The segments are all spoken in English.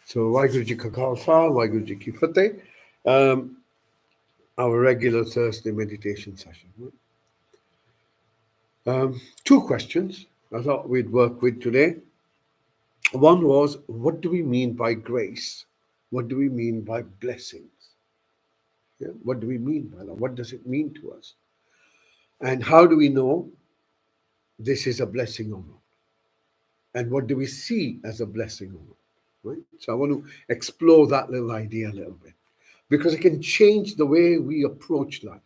So, Waheguru Ji Ka Khalsa, Waheguru Ji Ki Fateh. Our regular Thursday meditation session. Two questions I thought we'd work with today. One was, what do we mean by grace? What do we mean by blessings? Yeah? What do we mean by that? What does it mean to us? And how do we know this is a blessing or not? And what do we see as a blessing or not? Right? So I want to explore that little idea a little bit, because it can change the way we approach life.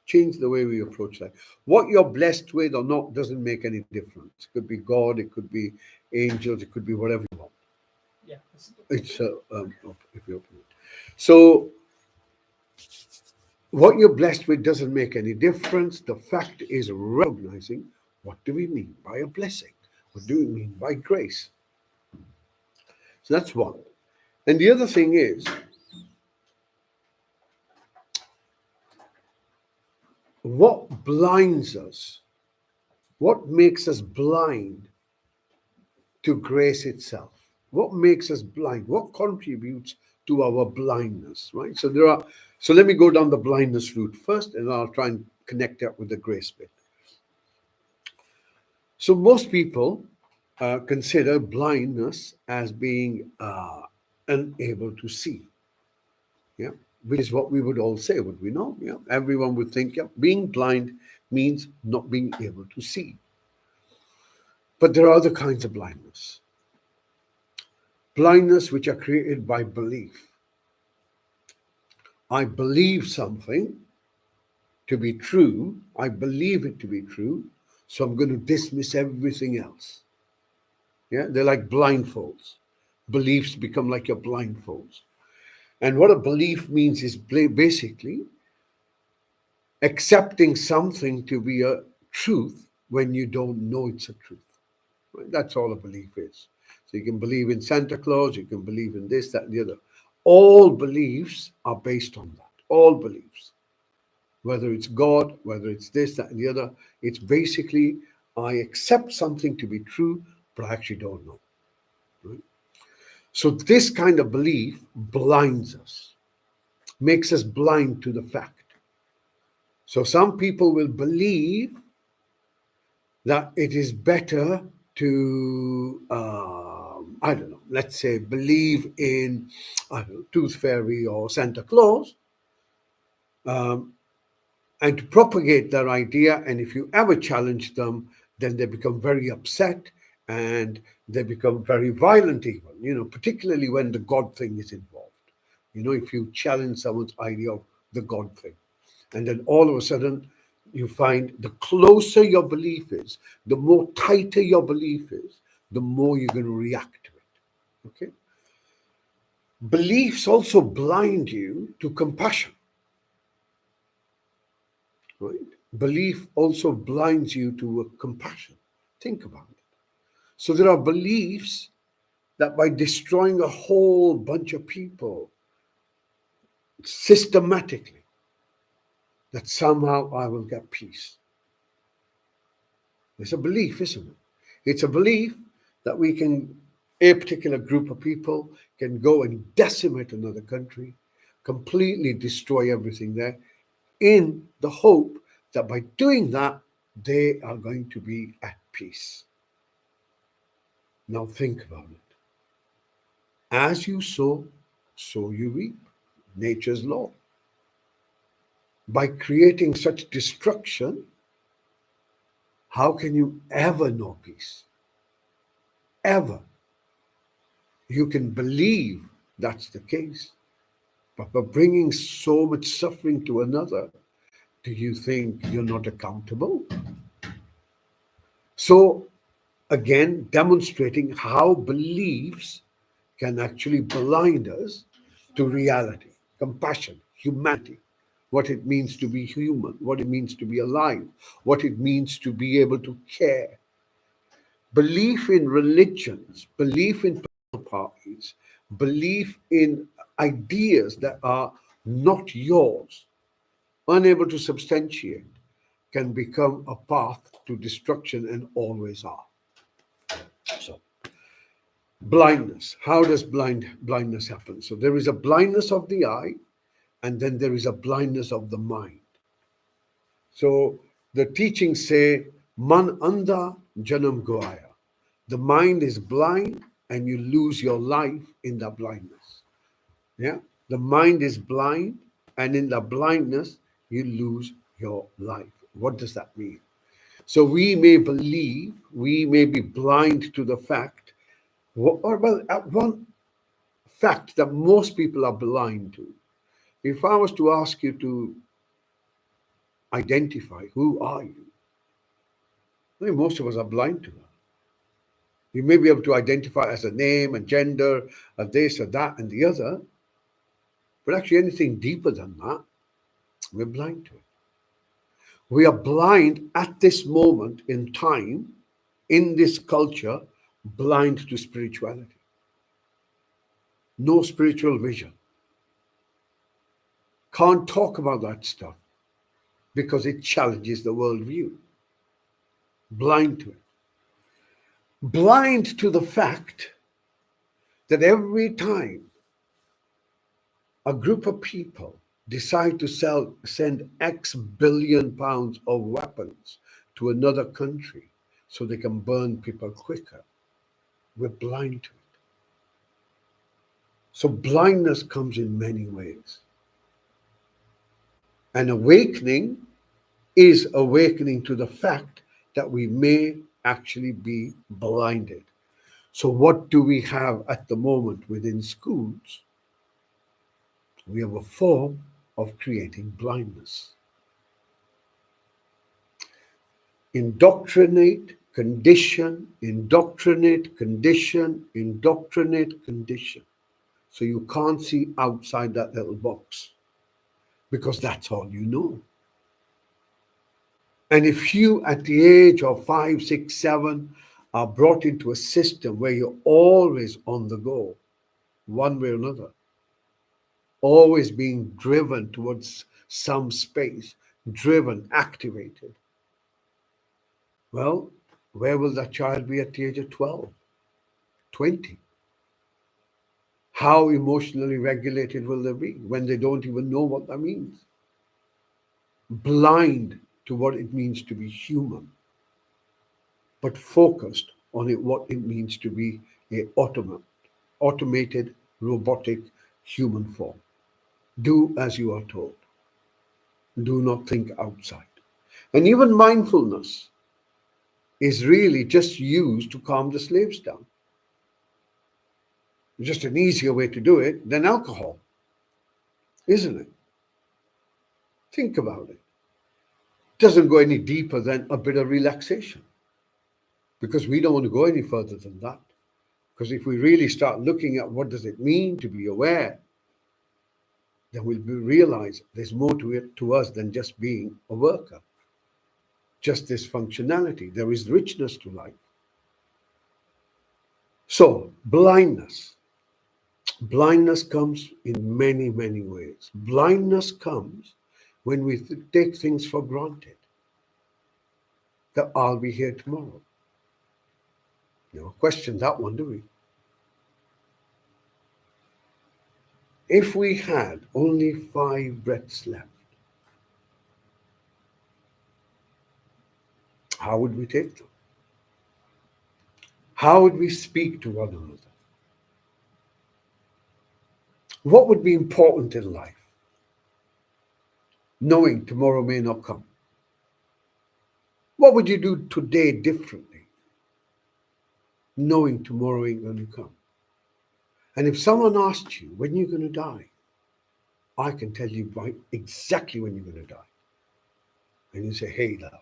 Change the way we approach life. What you're blessed with or not doesn't make any difference. It could be God, it could be angels, it could be whatever you want. Yeah. It's if you open it. So what you're blessed with doesn't make any difference. The fact is recognizing, what do we mean by a blessing? What do we mean by grace? So that's one. And the other thing is, what blinds us? What makes us blind to grace itself? What makes us blind? What contributes to our blindness, right? So let me go down the blindness route first, and I'll try and connect that with the grace bit. So most people consider blindness as being unable to see. Yeah, which is what we would all say, would we not? Yeah, everyone would think, yeah, being blind means not being able to see. But there are other kinds of blindness. Blindness which are created by belief. I believe something to be true. I believe it to be true. So I'm going to dismiss everything else. Yeah, they're like blindfolds. Beliefs become like your blindfolds. And what a belief means is basically accepting something to be a truth when you don't know it's a truth. Right? That's all a belief is. So you can believe in Santa Claus, you can believe in this, that, and the other. All beliefs are based on that. All beliefs. Whether it's God, whether it's this, that, and the other, it's basically, I accept something to be true, but I actually don't know. Right? So this kind of belief blinds us, makes us blind to the fact. So some people will believe that it is better to, I don't know, let's say believe in, I don't know, Tooth Fairy or Santa Claus, and to propagate their idea. And if you ever challenge them, then they become very upset and they become very violent even, particularly when the God thing is involved. If you challenge someone's idea of the God thing, and then all of a sudden you find the closer your belief is, the more tighter your belief is, the more you're going to react to it. Okay? Beliefs also blind you to compassion. Right? Belief also blinds you to compassion. Think about it. So there are beliefs that by destroying a whole bunch of people systematically, that somehow I will get peace. It's a belief, isn't it? It's a belief that a particular group of people can go and decimate another country, completely destroy everything there, in the hope that by doing that, they are going to be at peace. Now think about it. As you sow, so you reap. Nature's law. By creating such destruction, how can you ever know peace? Ever. You can believe that's the case, but by bringing so much suffering to another, do you think you're not accountable? So, again, demonstrating how beliefs can actually blind us to reality, compassion, humanity, what it means to be human, what it means to be alive, what it means to be able to care. Belief in religions, belief in political parties, belief in ideas that are not yours, unable to substantiate, can become a path to destruction and always are. So, Blindness. How does blindness happen? So there is a blindness of the eye, and then there is a blindness of the mind. So the teachings say, Man andha janam goaya. The mind is blind and you lose your life in the blindness. Yeah? The mind is blind, and in the blindness, you lose your life. What does that mean? So we may believe, we may be blind to the fact, or well, one fact that most people are blind to. If I was to ask you to identify who are you, I think most of us are blind to that. You may be able to identify as a name, a gender, a this, a that, and the other, but actually anything deeper than that, we're blind to it. We are blind at this moment in time, in this culture, blind to spirituality. No spiritual vision. Can't talk about that stuff because it challenges the worldview. Blind to it. Blind to the fact that every time a group of people decide to send X billion pounds of weapons to another country so they can burn people quicker, we're blind to it. So blindness comes in many ways. And awakening is awakening to the fact that we may actually be blinded. So what do we have at the moment within schools? We have a form of creating blindness. Indoctrinate, condition, indoctrinate, condition, indoctrinate, condition. So you can't see outside that little box because that's all you know. And if you, at the age of 5, 6, 7, are brought into a system where you're always on the go, one way or another, always being driven towards some space, driven, activated, well, where will that child be at the age of 12, 20? How emotionally regulated will they be when they don't even know what that means? Blind to what it means to be human, but focused on what it means to be a automated, robotic human form. Do as you are told. Do not think outside. And even mindfulness is really just used to calm the slaves down. Just an easier way to do it than alcohol, isn't it? Think about it. It doesn't go any deeper than a bit of relaxation, because we don't want to go any further than that. Because if we really start looking at what does it mean to be aware, then we'll realize there's more to it to us than just being a worker. Just this functionality. There is richness to life. So blindness. Blindness comes in many, many ways. Blindness comes when we take things for granted. That I'll be here tomorrow. Never question that one, do we? If we had only 5 breaths left, how would we take them? How would we speak to one another? What would be important in life? Knowing tomorrow may not come. What would you do today differently? Knowing tomorrow ain't going to come. And if someone asked you, when you're going to die, I can tell you right exactly when you're going to die. And you say, hey, love,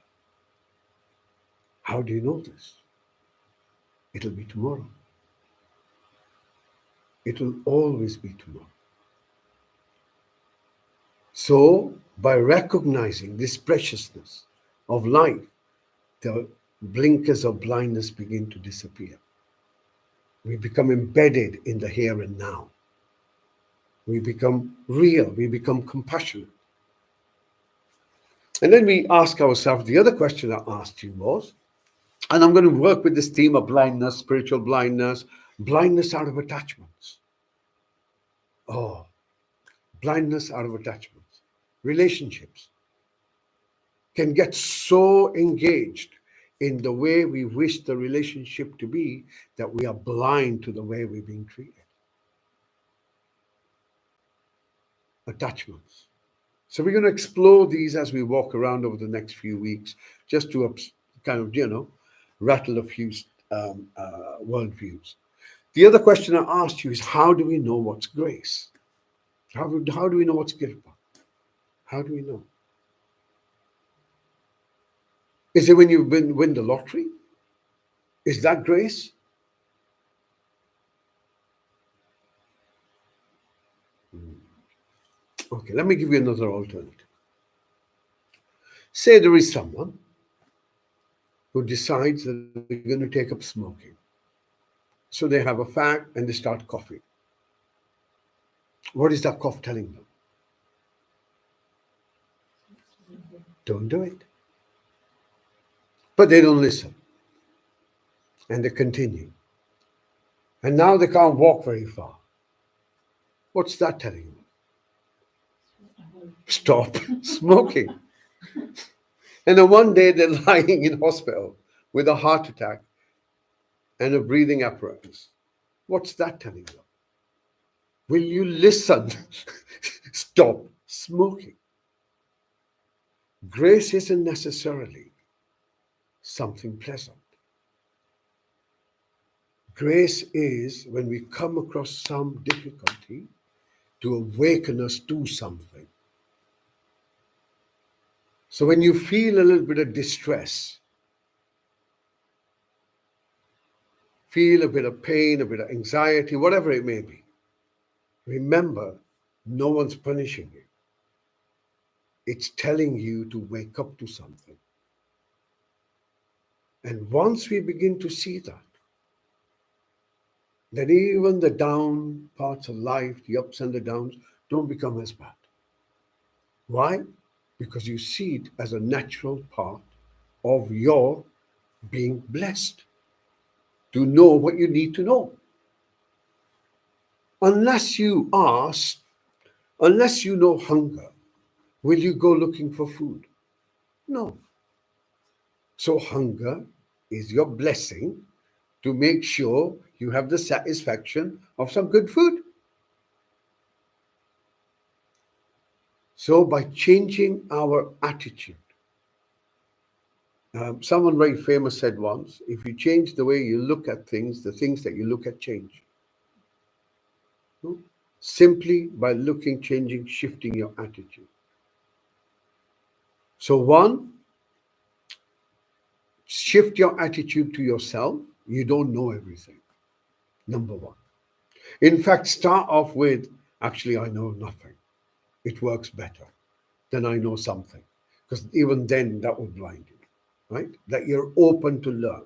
how do you know this? It'll be tomorrow. It will always be tomorrow. So, by recognizing this preciousness of life, the blinkers of blindness begin to disappear. We become embedded in the here and now. We become real. We become compassionate. And then we ask ourselves, the other question I asked you was, and I'm going to work with this theme of blindness, spiritual blindness, Blindness out of attachments. Oh, blindness out of attachments. Relationships can get so engaged in the way we wish the relationship to be that we are blind to the way we're being treated. Attachments. So we're going to explore these as we walk around over the next few weeks, just to kind of, rattle a few worldviews. The other question I asked you is, how do we know what's grace? How do we know what's guilt? How do we know? Is it when you win the lottery? Is that grace? Okay, let me give you another alternative. Say there is someone who decides that they're going to take up smoking. So they have a fag and they start coughing. What is that cough telling them? Don't do it. But they don't listen. And they continue. And now they can't walk very far. What's that telling them? Stop smoking. And then one day they're lying in hospital with a heart attack and a breathing apparatus. What's that telling them? Will you listen? Stop smoking. Grace isn't necessarily something pleasant. Grace is when we come across some difficulty to awaken us to something. So when you feel a little bit of distress, feel a bit of pain, a bit of anxiety, whatever it may be, remember, no one's punishing you. It's telling you to wake up to something. And once we begin to see that, then even the down parts of life, the ups and the downs, don't become as bad. Why? Because you see it as a natural part of your being blessed to know what you need to know. Unless you know hunger, will you go looking for food? No. So hunger is your blessing to make sure you have the satisfaction of some good food. So by changing our attitude, someone very famous said once, if you change the way you look at things, the things that you look at change. Simply by changing, shifting your attitude. So one, shift your attitude to yourself. You don't know everything. Number one. In fact, start off with, actually, I know nothing. It works better than I know something. Because even then, that will blind you, right? That you're open to learn.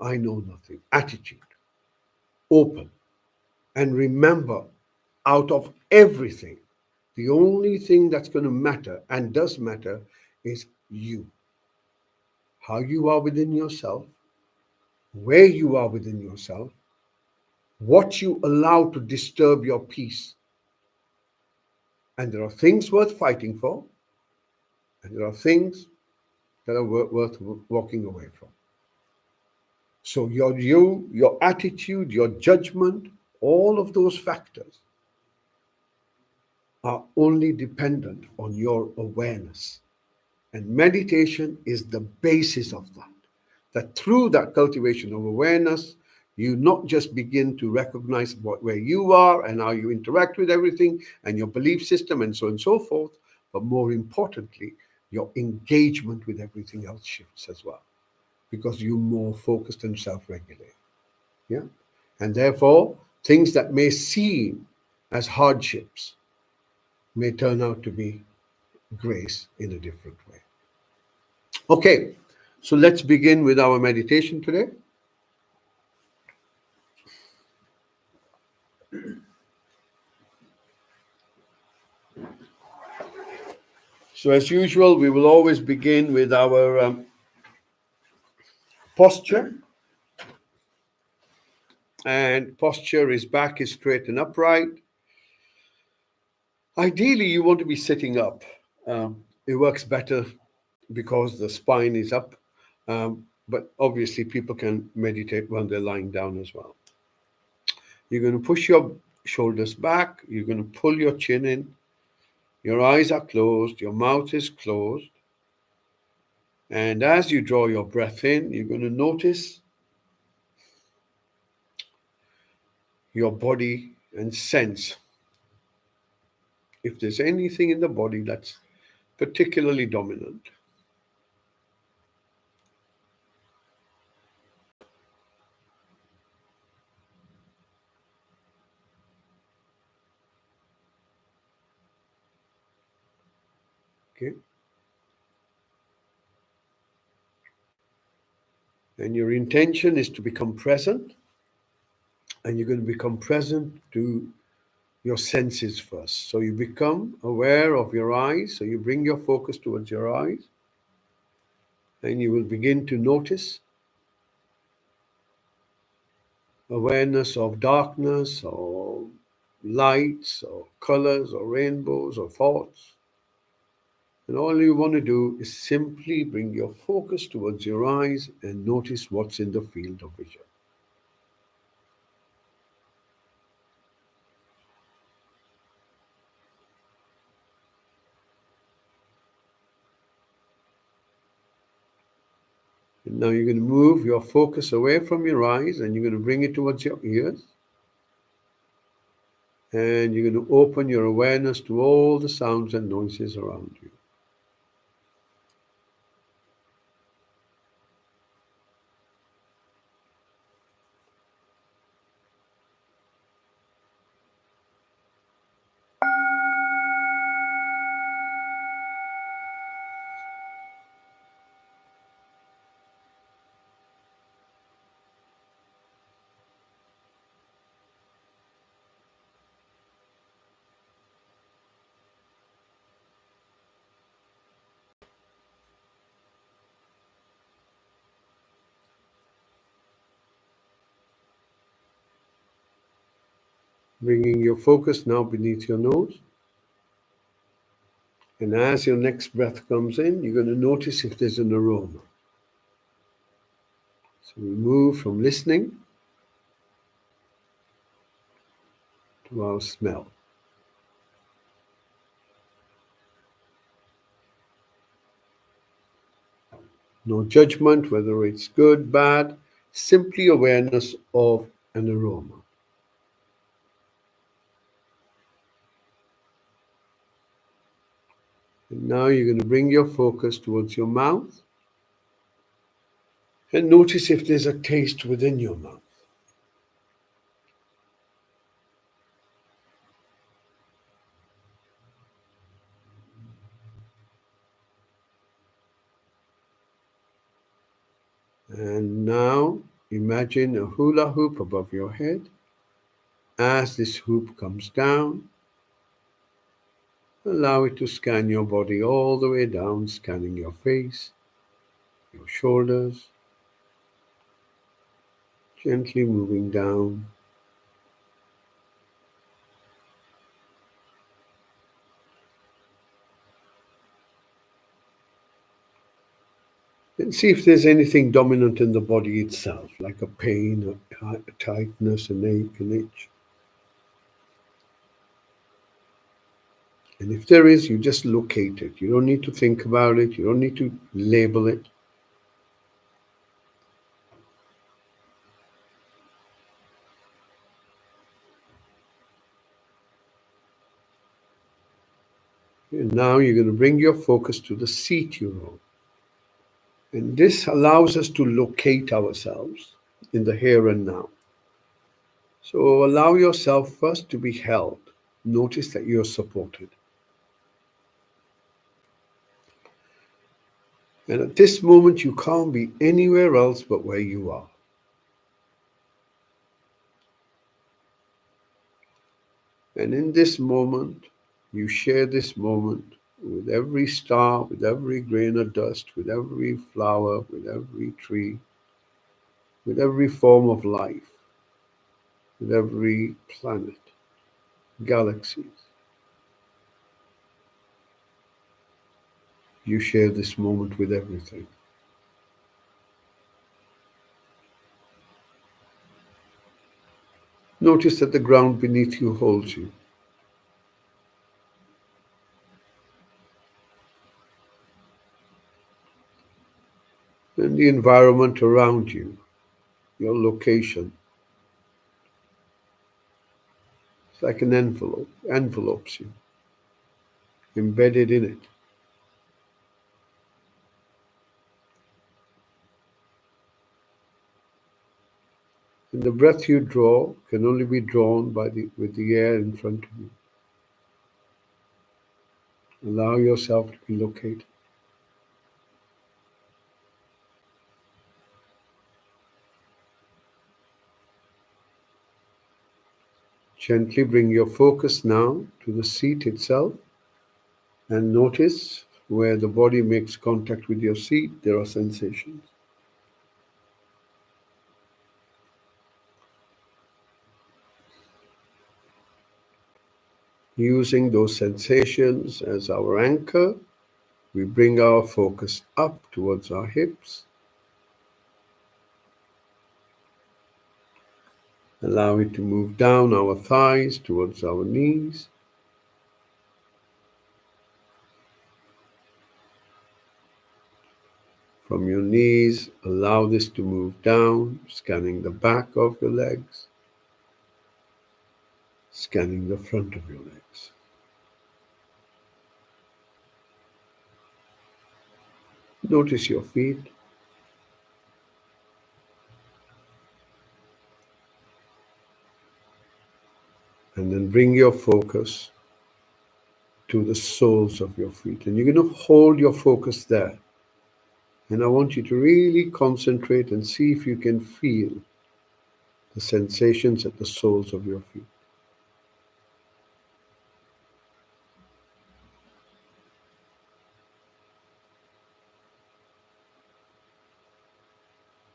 I know nothing. Attitude. Open. And remember, out of everything, the only thing that's going to matter and does matter is you. How you are within yourself, where you are within yourself, what you allow to disturb your peace. And there are things worth fighting for, and there are things that are worth walking away from. So your attitude, your judgment, all of those factors are only dependent on your awareness. And meditation is the basis of that. That through that cultivation of awareness, you not just begin to recognize where you are and how you interact with everything and your belief system and so on and so forth, but more importantly, your engagement with everything else shifts as well, because you're more focused and self-regulated. Yeah? And therefore, things that may seem as hardships may turn out to be grace in a different way. Okay, so let's begin with our meditation today. So as usual, we will always begin with our posture. and posture is back is straight and upright. Ideally, you want to be sitting up. It works better because the spine is up. But obviously, people can meditate when they're lying down as well. You're going to push your shoulders back. You're going to pull your chin in. Your eyes are closed. Your mouth is closed. And as you draw your breath in, you're going to notice your body and sense if there's anything in the body that's particularly dominant. Okay. And your intention is to become present, and you're going to become present to your senses first. So you become aware of your eyes. So you bring your focus towards your eyes, and you will begin to notice awareness of darkness or lights or colors or rainbows or thoughts. And all you want to do is simply bring your focus towards your eyes and notice what's in the field of vision. And now you're going to move your focus away from your eyes and you're going to bring it towards your ears. And you're going to open your awareness to all the sounds and noises around you. Bringing your focus now beneath your nose. And as your next breath comes in, you're going to notice if there's an aroma. So we move from listening to our smell. No judgment, whether it's good, bad, simply awareness of an aroma. And now you're going to bring your focus towards your mouth and notice if there's a taste within your mouth. And now imagine a hula hoop above your head. As this hoop comes down, allow it to scan your body all the way down, scanning your face, your shoulders, gently moving down. And see if there's anything dominant in the body itself, like a pain, a tightness, an ache, an itch. And if there is, you just locate it. You don't need to think about it. You don't need to label it. And now you're going to bring your focus to the seat you're on. And this allows us to locate ourselves in the here and now. So allow yourself first to be held. Notice that you're supported. And at this moment, you can't be anywhere else but where you are. And in this moment, you share this moment with every star, with every grain of dust, with every flower, with every tree, with every form of life. with every planet, galaxies. You share this moment with everything. Notice that the ground beneath you holds you. And the environment around you, your location, it's like an envelope, envelopes you, embedded in it. And the breath you draw can only be drawn with the air in front of you. Allow yourself to be located. Gently bring your focus now to the seat itself and notice where the body makes contact with your seat, there are sensations. Using those sensations as our anchor, we bring our focus up towards our hips. Allow it to move down our thighs towards our knees. From your knees, allow this to move down, scanning the back of your legs, scanning the front of your legs. Notice your feet. And then bring your focus to the soles of your feet. And you're going to hold your focus there. And I want you to really concentrate and see if you can feel the sensations at the soles of your feet.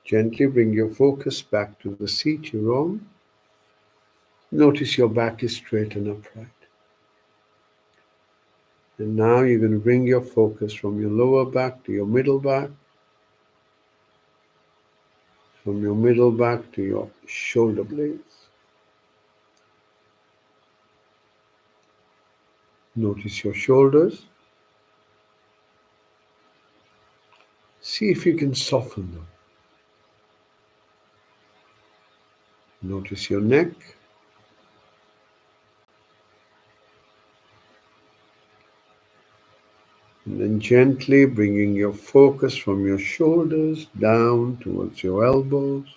Gently bring your focus back to the seat you're on. Notice your back is straight and upright. And now you're going to bring your focus from your lower back to your middle back, from your middle back to your shoulder blades. Notice your shoulders. See if you can soften them. Notice your neck. And then gently bringing your focus from your shoulders down towards your elbows.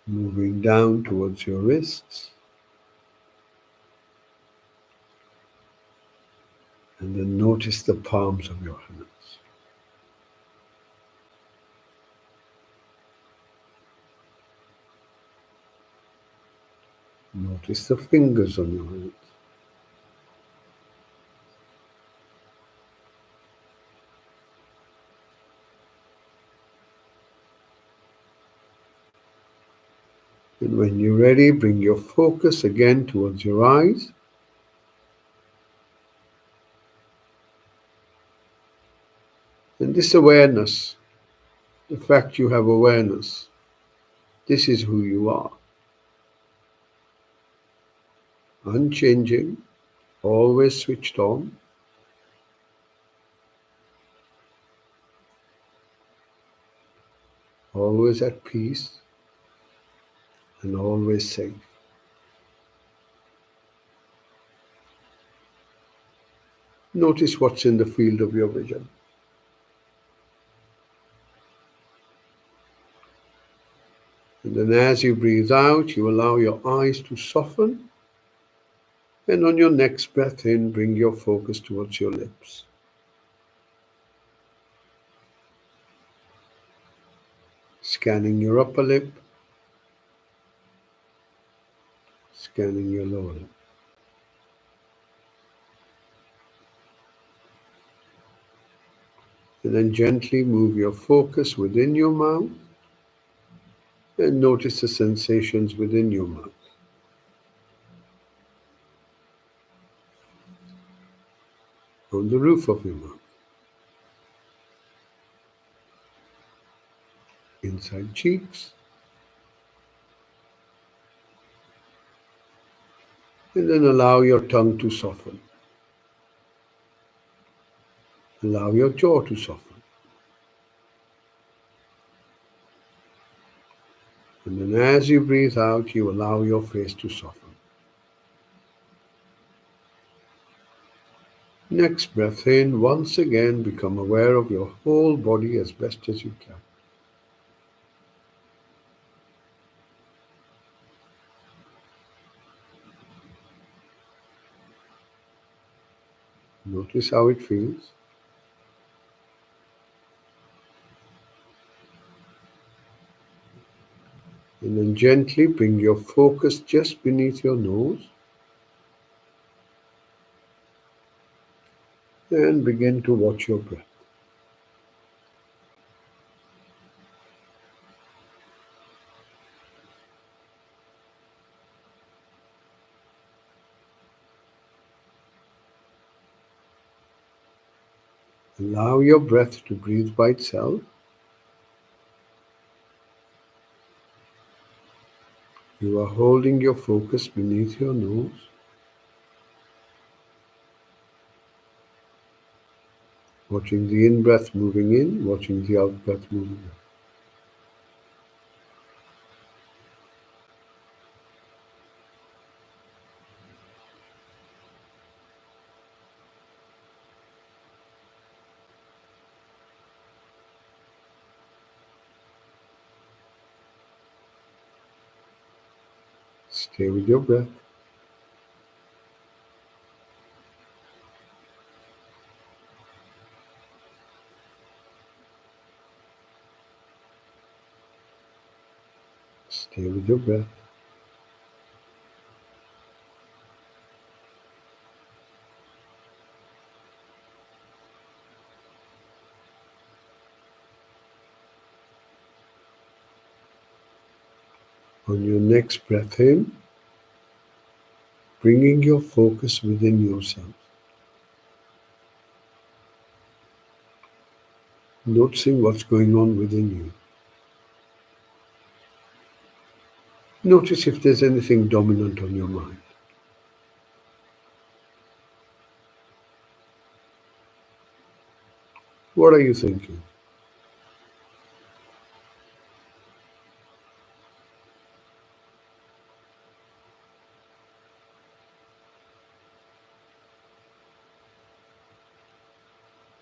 Moving down towards your wrists. And then notice the palms of your hands. Notice the fingers on your hands. And when you're ready, bring your focus again towards your eyes. And this awareness, the fact you have awareness, this is who you are. Unchanging, always switched on. Always at peace and always safe. Notice what's in the field of your vision. And then as you breathe out, you allow your eyes to soften. And on your next breath in, bring your focus towards your lips. Scanning your upper lip, scanning your lower lip. And then gently move your focus within your mouth And notice the sensations within your mouth. On the roof of your mouth. Inside cheeks. And then allow your tongue to soften. Allow your jaw to soften. And then as you breathe out, you allow your face to soften. Next breath in, once again become aware of your whole body as best as you can. Notice how it feels. And then gently bring your focus just beneath your nose. And begin to watch your breath. Allow your breath to breathe by itself. You are holding your focus beneath your nose. Watching the in-breath moving in, watching the out-breath moving out. Stay with your breath. Stay with your breath. On your next breath in, bringing your focus within yourself. Noticing what's going on within you. Notice if there's anything dominant on your mind. What are you thinking?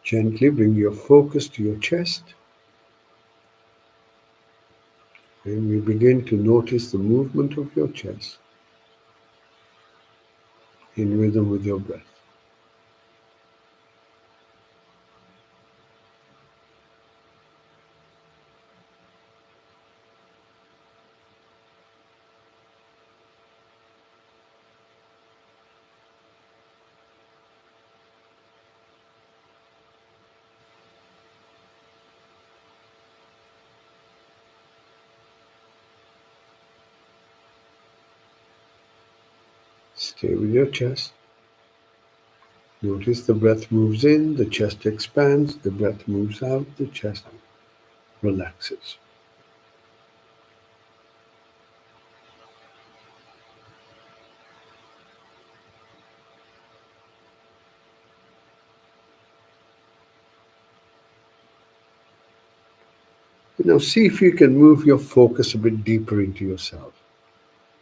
Gently bring your focus to your chest. And we begin to notice the movement of your chest in rhythm with your breath. Stay with your chest. Notice the breath moves in, the chest expands, the breath moves out, the chest relaxes. Now see if you can move your focus a bit deeper into yourself,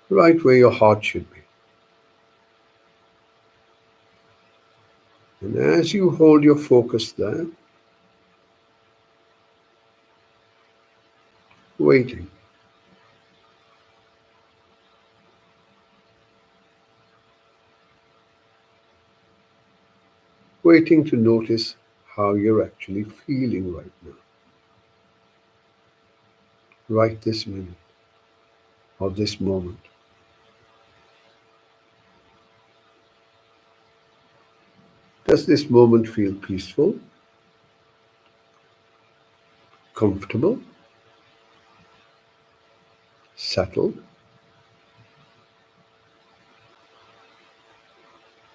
right where your heart should be. And as you hold your focus there, waiting. Waiting to notice how you're actually feeling right now. Right this minute, or this moment. Does this moment feel peaceful? Comfortable? Settled?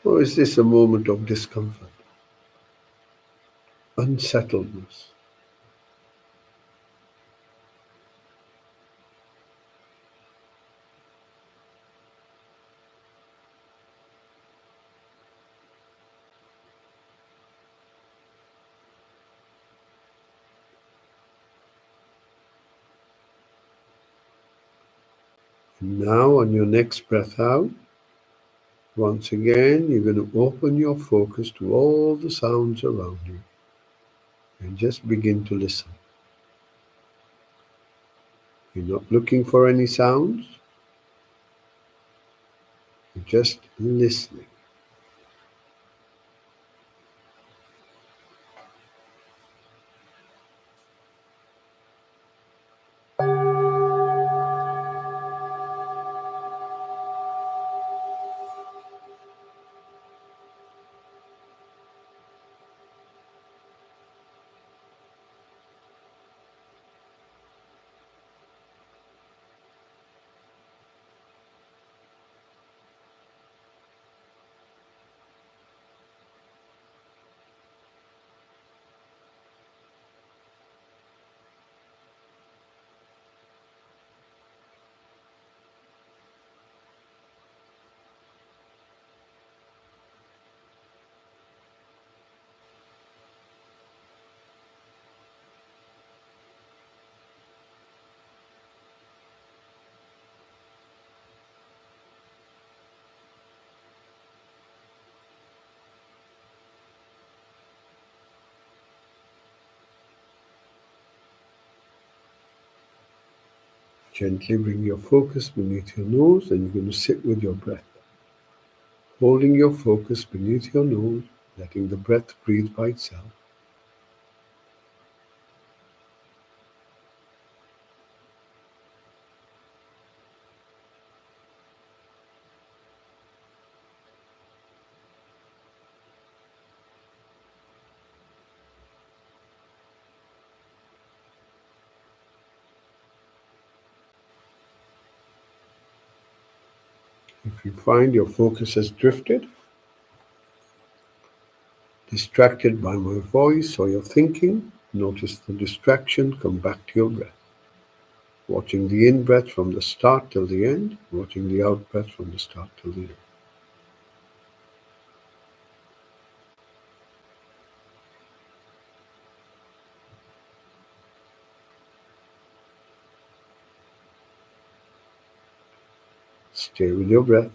Or is this a moment of discomfort, unsettledness? And now, on your next breath out, once again, you're going to open your focus to all the sounds around you and just begin to listen. You're not looking for any sounds, you're just listening. Gently bring your focus beneath your nose, and you're going to sit with your breath. Holding your focus beneath your nose, letting the breath breathe by itself. If you find your focus has drifted, distracted by my voice or your thinking, notice the distraction, come back to your breath. Watching the in-breath from the start till the end, watching the out-breath from the start till the end. Stay with your breath.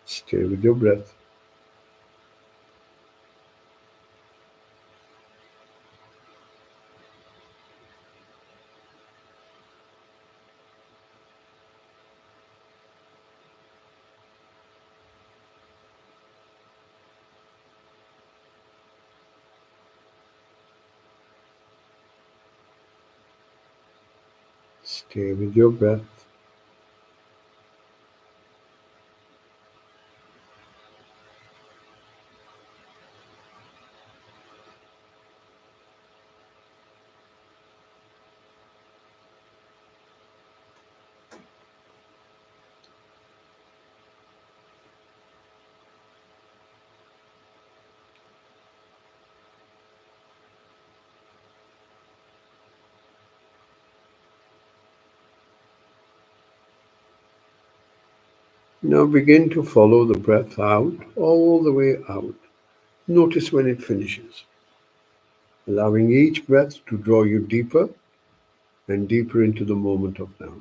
Stay with your breath. Stay with your breath. Now begin to follow the breath out, all the way out. Notice when it finishes, allowing each breath to draw you deeper and deeper into the moment of now.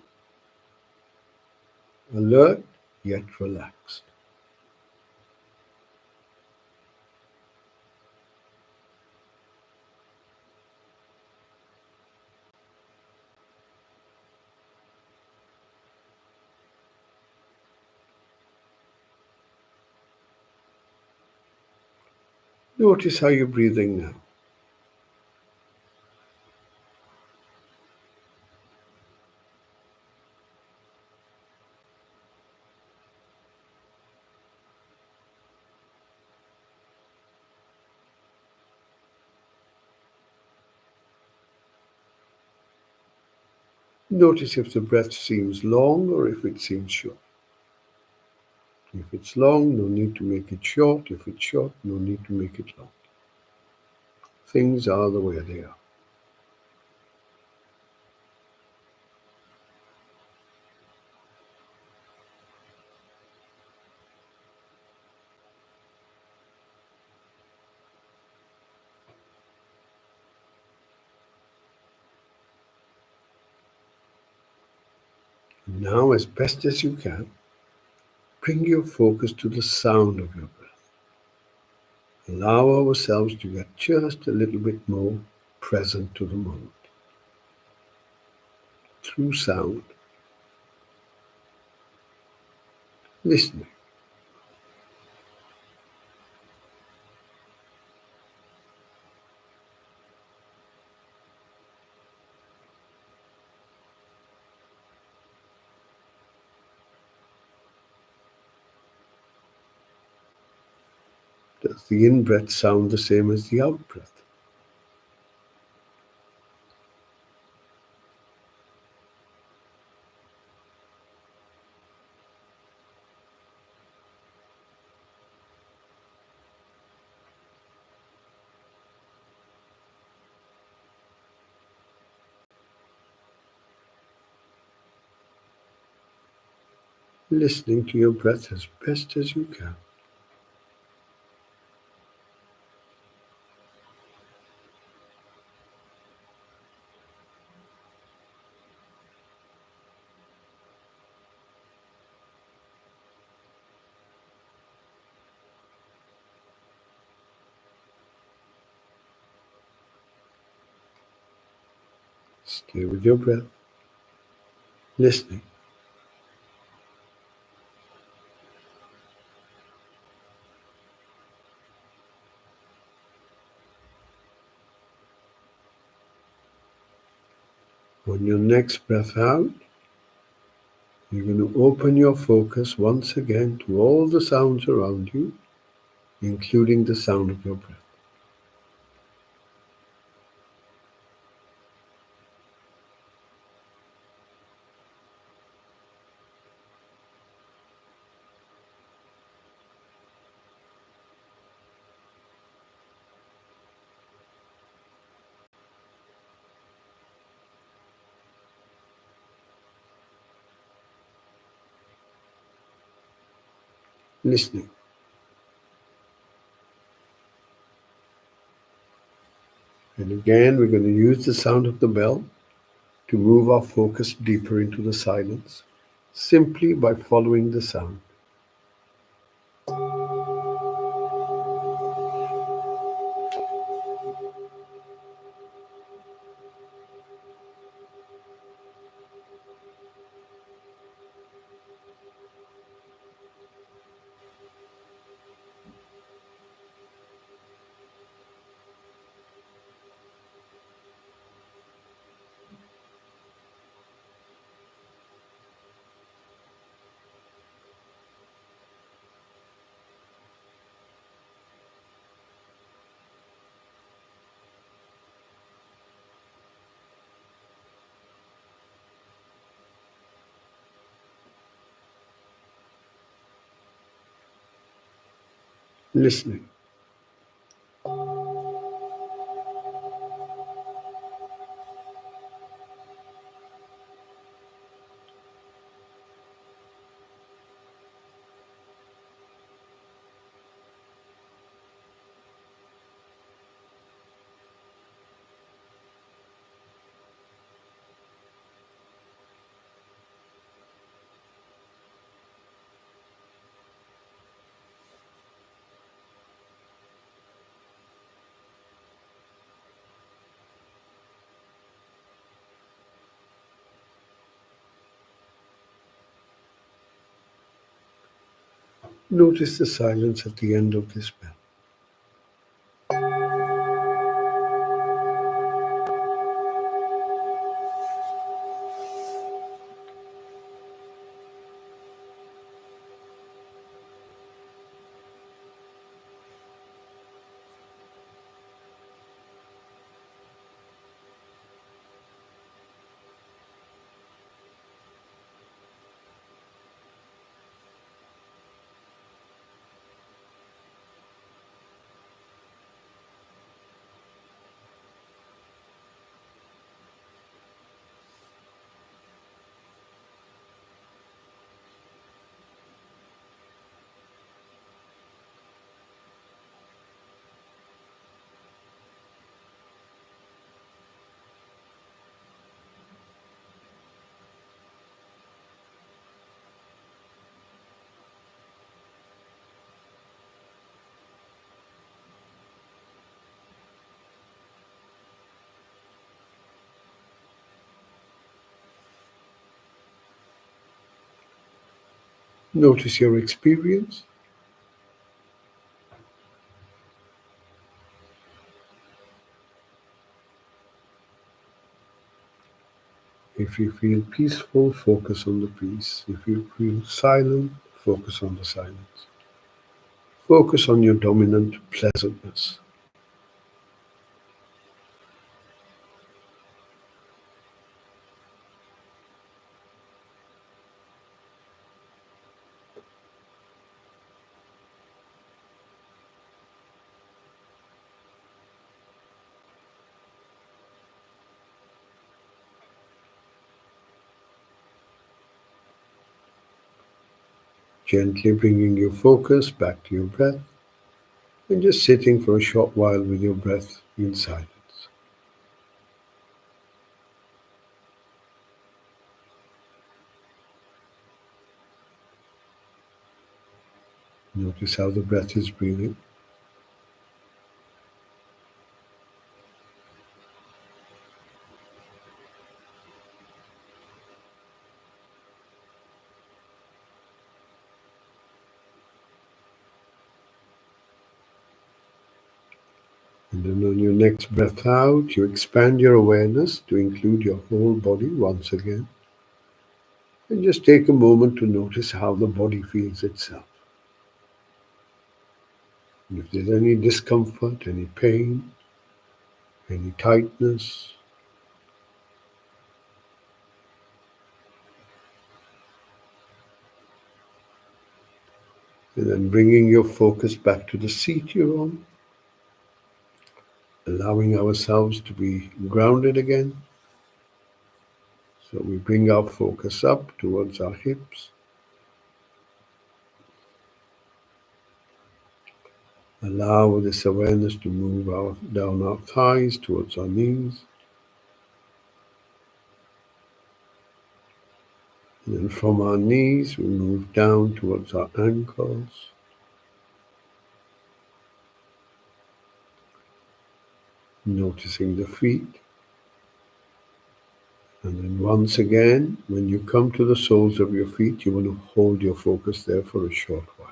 Alert, yet relaxed. Notice how you're breathing now. Notice if the breath seems long or if it seems short. If it's long, no need to make it short. If it's short, no need to make it long. Things are the way they are. Now, as best as you can, bring your focus to the sound of your breath. Allow ourselves to get just a little bit more present to the moment. Through sound, listening. Does the in-breath sound the same as the out-breath? Listening to your breath as best as you can. Stay with your breath, listening. On your next breath out, you're going to open your focus once again to all the sounds around you, including the sound of your breath. Listening. And again, we're going to use the sound of the bell to move our focus deeper into the silence, simply by following the sound. Listening. Notice the silence at the end of this bell. Notice your experience. If you feel peaceful, focus on the peace. If you feel silent, focus on the silence. Focus on your dominant pleasantness. Gently bringing your focus back to your breath and just sitting for a short while with your breath in silence. Notice how the breath is breathing. And then on your next breath out, you expand your awareness to include your whole body once again. And just take a moment to notice how the body feels itself. If there's any discomfort, any pain, any tightness, and then bringing your focus back to the seat you're on, allowing ourselves to be grounded again. So we bring our focus up towards our hips. Allow this awareness to move down our thighs towards our knees. And then from our knees, we move down towards our ankles. Noticing the feet. And then once again, when you come to the soles of your feet, you want to hold your focus there for a short while.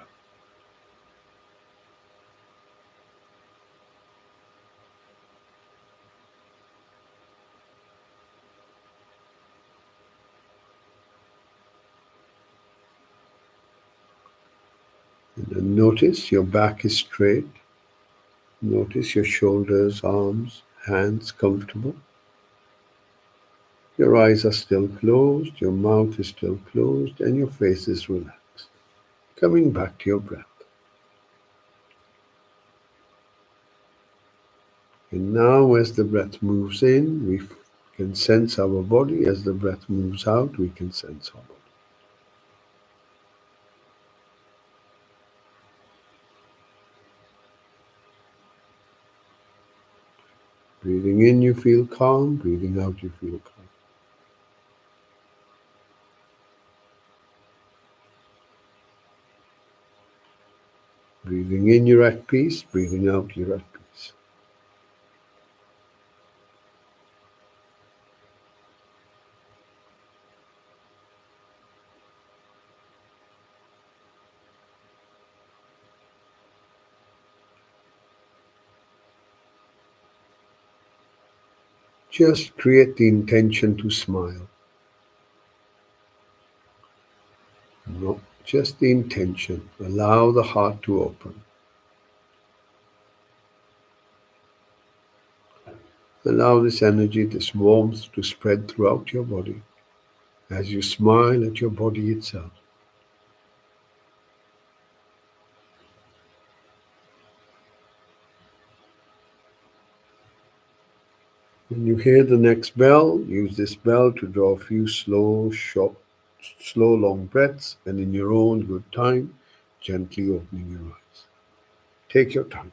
And then notice your back is straight. Notice your shoulders, arms, hands comfortable. Your eyes are still closed, your mouth is still closed, and your face is relaxed. Coming back to your breath. And now as the breath moves in, we can sense our body. As the breath moves out, we can sense our body. Breathing in, you feel calm. Breathing out, you feel calm. Breathing in, you're at peace. Breathing out, you're at peace. Just create the intention to smile. No, just the intention. Allow the heart to open. Allow this energy, this warmth to spread throughout your body as you smile at your body itself. When you hear the next bell, use this bell to draw a few slow, long breaths, and in your own good time, gently opening your eyes. Take your time.